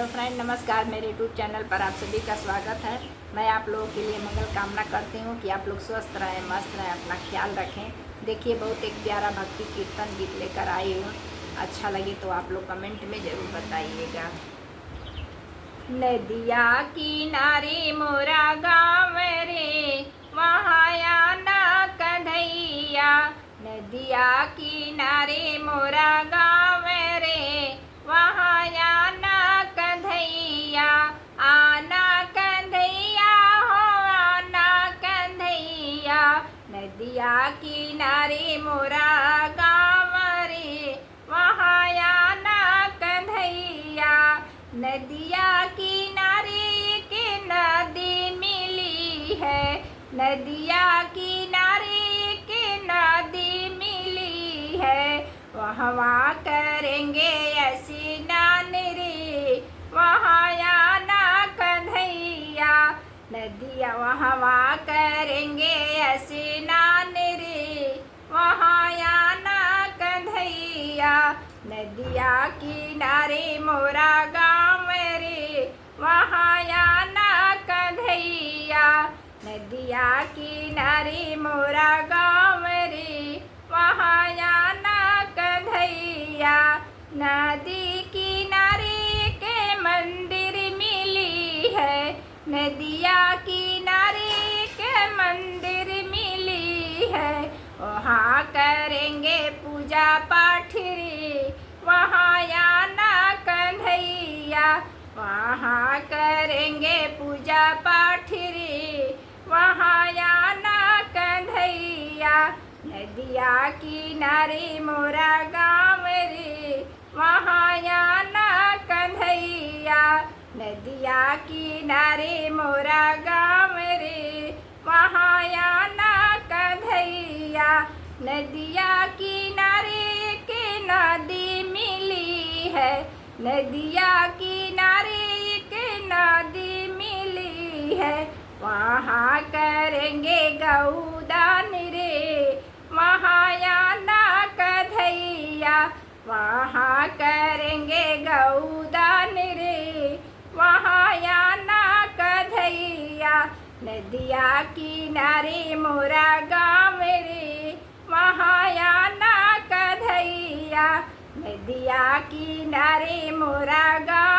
Hello friend, नमस्कार। मेरे YouTube channel पर आप सभी का स्वागत है। मैं आप लोगों के लिए मंगल कामना करती हूँ कि आप लोग स्वस्थ रहें, मस्त रहें, अपना ख्याल रखें। देखिए, बहुत एक प्यारा भक्ति कीर्तन गीत लेकर आई हूँ। अच्छा लगे तो आप लोग कमेंट में ज़रूर बताइएगा। नदिया किनारे मोरा गाँव रे, वहाँ आना कन्हैया। नदिया किनारे मोरा गाँव रे, वहाँ आना कन्हैया। आना कन्हैया हो, आना कन्हैया। नदिया किनारे मोरा गाँव रे, वहाँ आना कन्हैया। नदिया किनारे के नदी मिली है, नदिया किनारे के नदी मिली है। वहाँ करेंगे स्नान रे, वहाँ आना कन्हैया। नदिया वहाँ करेंगे स्नान रे, वहाँ आना कन्हैया। नदिया किनारे मोरा गाँव रे, वहाँ आना कन्हैया। नदिया किनारे मोरा गाँव रे, वहाँ आना कन्हैया। नदी किनारे के मंदिर मिली है, नदिया किनारे के मंदिर मिली है। वहाँ करेंगे पूजा पाठ रे, वहाँ आना कन्हैया। वहाँ करेंगे पूजा पाठ रे, वहाँ आना कन्हैया। नदिया किनारे मोरा गाँव रे, वहाँ आना कन्हैया। नदिया किनारे मोरा गाँव रे, वहाँ आना कन्हैया। नदिया किनारे के नदी मिली है, नदिया किनारे के नदी मिली है। वहाँ करेंगे गौदान रे, वहाँ आना कन्हैया। वहाँ करेंगे गौदान रे, वहाँ आना कन्हैया। नदिया किनारे मोरा गाँव रे, वहाँ आना कन्हैया। नदिया किनारे मोरा गाँव